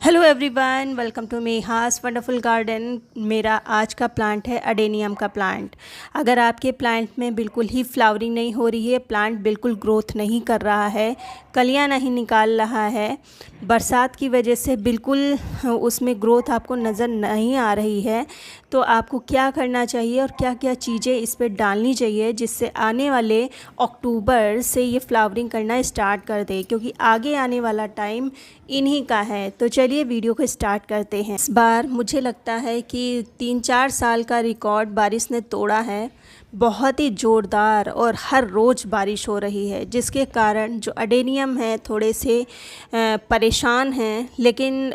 Hello everyone, welcome to मेहास wonderful garden. मेरा आज का प्लांट है अडेनियम का प्लांट। अगर आपके प्लांट में बिल्कुल ही फ्लावरिंग नहीं हो रही है, प्लांट बिल्कुल ग्रोथ नहीं कर रहा है, कलियां नहीं निकाल रहा है, बरसात की वजह से बिल्कुल उसमें ग्रोथ आपको नज़र नहीं आ रही है, तो आपको क्या करना चाहिए और क्या क्या चीज़ें इस पर डालनी चाहिए जिससे आने वाले अक्टूबर से ये फ्लावरिंग करना स्टार्ट कर दे, क्योंकि आगे आने वाला टाइम इन्हीं का है। तो चलिए वीडियो को स्टार्ट करते हैं। इस बार मुझे लगता है कि 3-4 साल का रिकॉर्ड बारिश ने तोड़ा है। बहुत ही ज़ोरदार और हर रोज़ बारिश हो रही है, जिसके कारण जो अडेनियम है थोड़े से परेशान हैं, लेकिन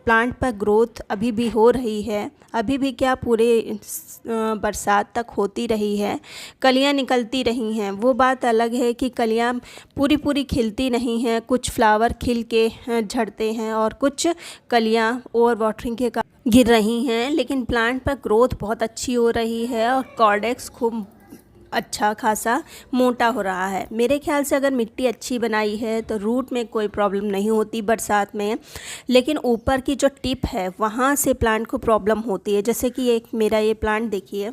प्लांट पर ग्रोथ अभी भी हो रही है। अभी भी क्या, पूरे बरसात तक होती रही है, कलियां निकलती रही हैं। वो बात अलग है कि कलियां पूरी खिलती नहीं हैं, कुछ फ्लावर खिल के झड़ते हैं और कुछ कलियां ओवर वाटरिंग के कारण गिर रही हैं, लेकिन प्लांट पर ग्रोथ बहुत अच्छी हो रही है और कॉर्डेक्स खूब अच्छा खासा मोटा हो रहा है। मेरे ख्याल से अगर मिट्टी अच्छी बनाई है तो रूट में कोई प्रॉब्लम नहीं होती बरसात में, लेकिन ऊपर की जो टिप है वहाँ से प्लांट को प्रॉब्लम होती है। जैसे कि एक मेरा ये प्लांट देखिए,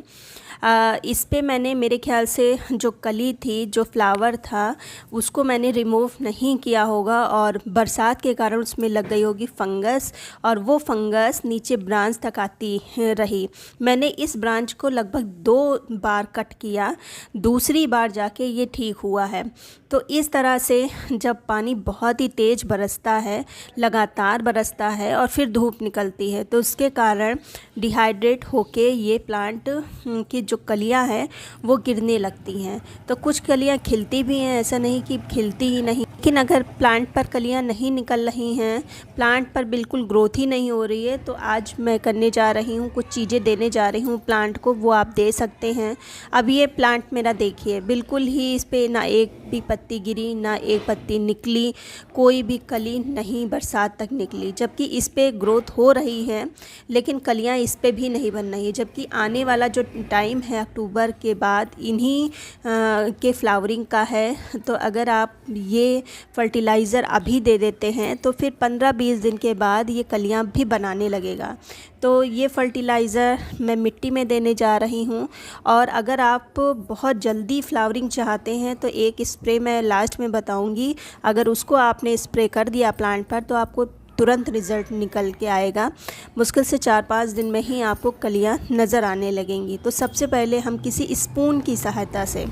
इस पे मैंने, मेरे ख्याल से जो कली थी, जो फ्लावर था, उसको मैंने रिमूव नहीं किया होगा और बरसात के कारण उसमें लग गई होगी फंगस, और वो फंगस नीचे ब्रांच तक आती रही। मैंने इस ब्रांच को लगभग 2 बार कट किया, दूसरी बार जाके ये ठीक हुआ है। तो इस तरह से जब पानी बहुत ही तेज़ बरसता है, लगातार बरसता है और फिर धूप निकलती है, तो उसके कारण डिहाइड्रेट होके ये प्लांट की जो कलियां हैं वो गिरने लगती हैं। तो कुछ कलियां खिलती भी हैं, ऐसा नहीं कि खिलती ही नहीं, लेकिन अगर प्लांट पर कलियां नहीं निकल रही हैं, प्लांट पर बिल्कुल ग्रोथ ही नहीं हो रही है, तो आज मैं करने जा रही हूँ, कुछ चीज़ें देने जा रही हूँ प्लांट को, वो आप दे सकते हैं। अब ये प्लांट मेरा देखिए, बिल्कुल ही इस पर ना एक भी पत्ती गिरी, ना एक पत्ती निकली, कोई भी कली नहीं बरसात तक निकली, जबकि इस पर ग्रोथ हो रही है, लेकिन कलियाँ इस पर भी नहीं बन रही। जबकि आने वाला जो टाइम है अक्टूबर के बाद इन्हीं के फ्लावरिंग का है, तो अगर आप ये फर्टिलाइज़र अभी दे देते हैं तो फिर 15-20 दिन के बाद ये कलियां भी बनाने लगेगा। तो ये फर्टिलाइज़र मैं मिट्टी में देने जा रही हूँ। और अगर आप बहुत जल्दी फ्लावरिंग चाहते हैं तो एक स्प्रे मैं लास्ट में बताऊँगी, अगर उसको आपने स्प्रे कर दिया प्लांट पर तो आपको तुरंत रिज़ल्ट निकल के आएगा। मुश्किल से 4-5 दिन में ही आपको कलियां नज़र आने लगेंगी। तो सबसे पहले हम किसी स्पून की सहायता से,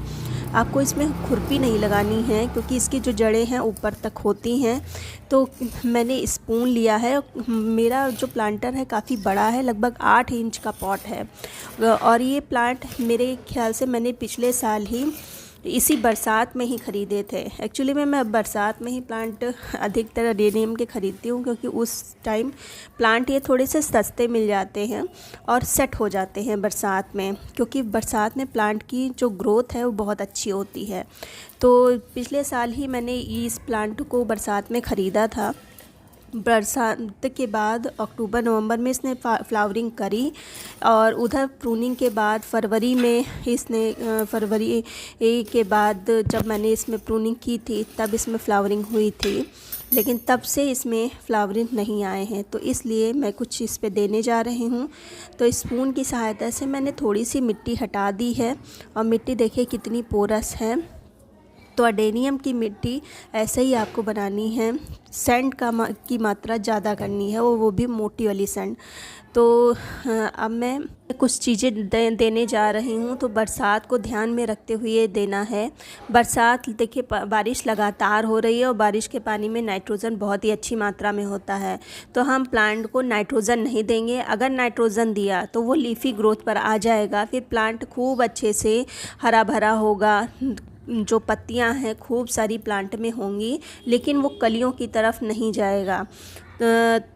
आपको इसमें खुरपी नहीं लगानी है क्योंकि इसकी जो जड़ें हैं ऊपर तक होती हैं, तो मैंने स्पून लिया है। मेरा जो प्लांटर है काफ़ी बड़ा है, लगभग 8 इंच का पॉट है, और ये प्लांट मेरे ख्याल से मैंने पिछले साल ही इसी बरसात में ही ख़रीदे थे। एक्चुअली मैं बरसात में ही प्लांट अधिकतर अडेनियम के ख़रीदती हूँ, क्योंकि उस टाइम प्लांट ये थोड़े से सस्ते मिल जाते हैं और सेट हो जाते हैं बरसात में, क्योंकि बरसात में प्लांट की जो ग्रोथ है वो बहुत अच्छी होती है। तो पिछले साल ही मैंने इस प्लांट को बरसात में ख़रीदा था। बरसात के बाद अक्टूबर नवंबर में इसने फ्लावरिंग करी, और उधर प्रूनिंग के बाद फरवरी में इसने, फरवरी के बाद जब मैंने इसमें प्रूनिंग की थी तब इसमें फ्लावरिंग हुई थी, लेकिन तब से इसमें फ्लावरिंग नहीं आए हैं। तो इसलिए मैं कुछ इस पे देने जा रही हूँ। तो स्पून की सहायता से मैंने थोड़ी सी मिट्टी हटा दी है, और मिट्टी देखिए कितनी पोरस है। तो अडेनियम की मिट्टी ऐसे ही आपको बनानी है, सैंड की मात्रा ज़्यादा करनी है, वो भी मोटी वाली सैंड। तो अब मैं कुछ चीज़ें देने जा रही हूँ, तो बरसात को ध्यान में रखते हुए देना है। बरसात देखिए, बारिश लगातार हो रही है और बारिश के पानी में नाइट्रोजन बहुत ही अच्छी मात्रा में होता है, तो हम प्लांट को नाइट्रोजन नहीं देंगे। अगर नाइट्रोजन दिया तो वो लीफी ग्रोथ पर आ जाएगा, फिर प्लांट खूब अच्छे से हरा भरा होगा, जो पत्तियां हैं खूब सारी प्लांट में होंगी, लेकिन वो कलियों की तरफ नहीं जाएगा।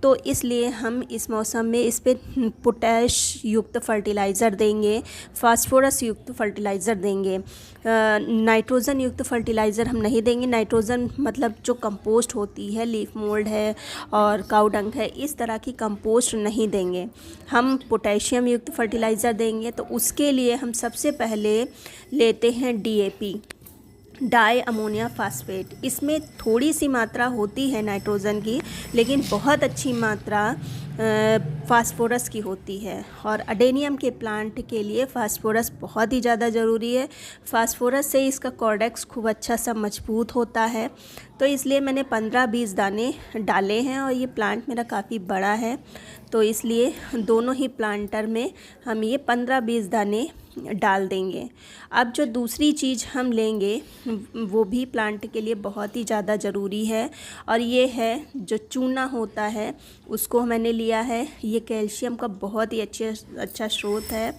तो इसलिए हम इस मौसम में इस पे पोटैश युक्त फर्टिलाइज़र देंगे, फास्फोरस युक्त फर्टिलाइज़र देंगे, नाइट्रोजन युक्त फर्टिलाइज़र हम नहीं देंगे। नाइट्रोजन मतलब जो कंपोस्ट होती है, लीफ मोल्ड है और काऊ डंग है, इस तरह की कंपोस्ट नहीं देंगे। हम पोटेशियम युक्त फर्टिलाइज़र देंगे। तो उसके लिए हम सबसे पहले लेते हैं DAP। Die ammonia phosphate. इसमें थोड़ी सी मात्रा होती है नाइट्रोजन की, लेकिन बहुत अच्छी मात्रा फास्फोरस की होती है। और अडेनियम के प्लांट के लिए फास्फोरस बहुत ही ज़्यादा ज़रूरी है। फास्फोरस से इसका कॉर्डेक्स खूब अच्छा सा मजबूत होता है। तो इसलिए मैंने 15-20 दाने डाले हैं और ये प्लांट मेरा काफ़ी बड़ा है, तो इसलिए दोनों ही प्लांटर में हम ये 15-20 दाने डाल देंगे। अब जो दूसरी चीज़ हम लेंगे वो भी प्लांट के लिए बहुत ही ज़्यादा ज़रूरी है, और ये है जो चूना होता है, उसको मैंने लिया है। ये कैल्शियम का बहुत ही अच्छा स्रोत है।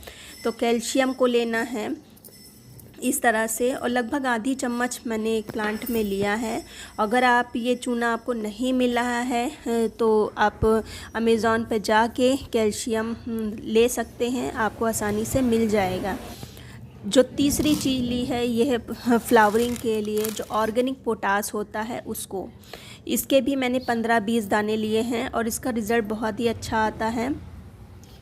तो कैल्शियम को लेना है इस तरह से, और लगभग आधी चम्मच मैंने एक प्लांट में लिया है। अगर आप ये चूना आपको नहीं मिल रहा है तो आप अमेज़ॉन पर जाके कैल्शियम ले सकते हैं, आपको आसानी से मिल जाएगा। जो तीसरी चीज़ ली है ये है फ्लावरिंग के लिए जो ऑर्गेनिक पोटास होता है उसको। इसके भी मैंने 15-20 दाने लिए हैं और इसका रिज़ल्ट बहुत ही अच्छा आता है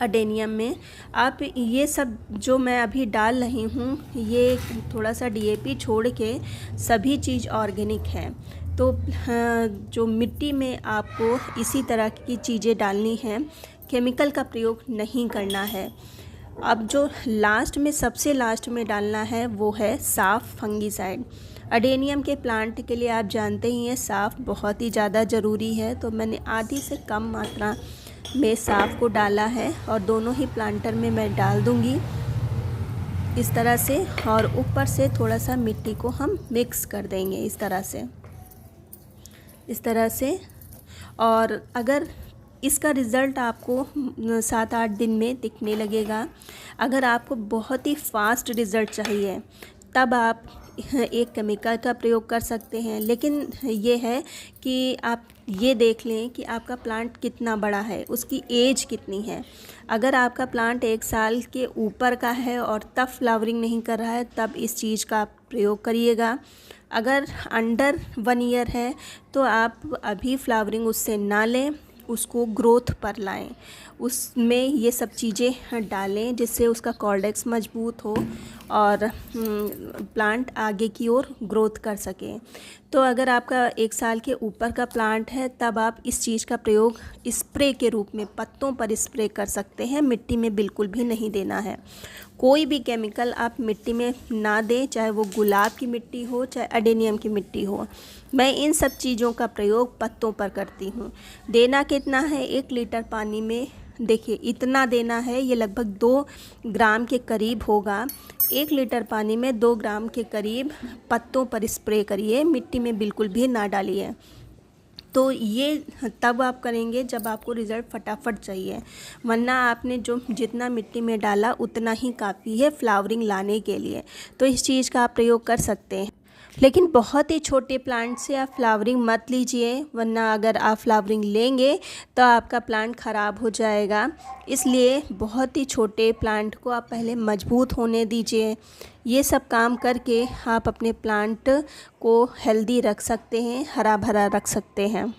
अडेनियम में। आप ये सब जो मैं अभी डाल रही हूँ ये थोड़ा सा डीएपी छोड़ के सभी चीज़ ऑर्गेनिक है। तो जो मिट्टी में आपको इसी तरह की चीज़ें डालनी हैं, केमिकल का प्रयोग नहीं करना है। अब जो लास्ट में सबसे लास्ट में डालना है वो है साफ फंगीसाइड। अडेनियम के प्लांट के लिए आप जानते ही हैं साफ बहुत ही ज़्यादा ज़रूरी है। तो मैंने आधी से कम मात्रा में साफ को डाला है और दोनों ही प्लांटर में मैं डाल दूंगी इस तरह से, और ऊपर से थोड़ा सा मिट्टी को हम मिक्स कर देंगे इस तरह से। और अगर इसका रिज़ल्ट आपको 7-8 दिन में दिखने लगेगा। अगर आपको बहुत ही फास्ट रिज़ल्ट चाहिए तब आप एक केमिकल का प्रयोग कर सकते हैं, लेकिन ये है कि आप ये देख लें कि आपका प्लांट कितना बड़ा है, उसकी एज कितनी है। अगर आपका प्लांट 1 साल के ऊपर का है और तब फ्लावरिंग नहीं कर रहा है तब इस चीज़ का आप प्रयोग करिएगा। अगर अंडर 1 ईयर है तो आप अभी फ्लावरिंग उससे ना लें, उसको ग्रोथ पर लाएं, उसमें ये सब चीज़ें डालें जिससे उसका कॉर्डेक्स मजबूत हो और प्लांट आगे की ओर ग्रोथ कर सके। तो अगर आपका 1 साल के ऊपर का प्लांट है तब आप इस चीज़ का प्रयोग स्प्रे के रूप में पत्तों पर स्प्रे कर सकते हैं, मिट्टी में बिल्कुल भी नहीं देना है। कोई भी केमिकल आप मिट्टी में ना दें, चाहे वो गुलाब की मिट्टी हो चाहे अडेनियम की मिट्टी हो। मैं इन सब चीज़ों का प्रयोग पत्तों पर करती हूँ। देना कितना है, 1 लीटर पानी में देखिए इतना देना है, ये लगभग 2 ग्राम के करीब होगा। 1 लीटर पानी में 2 ग्राम के करीब पत्तों पर स्प्रे करिए, मिट्टी में बिल्कुल भी ना डालिए। तो ये तब आप करेंगे जब आपको रिज़ल्ट फटाफट चाहिए, वरना आपने जो जितना मिट्टी में डाला उतना ही काफ़ी है फ्लावरिंग लाने के लिए। तो इस चीज़ का आप प्रयोग कर सकते हैं, लेकिन बहुत ही छोटे प्लांट से आप फ्लावरिंग मत लीजिए, वरना अगर आप फ्लावरिंग लेंगे तो आपका प्लांट ख़राब हो जाएगा। इसलिए बहुत ही छोटे प्लांट को आप पहले मजबूत होने दीजिए। ये सब काम करके आप अपने प्लांट को हेल्दी रख सकते हैं, हरा भरा रख सकते हैं।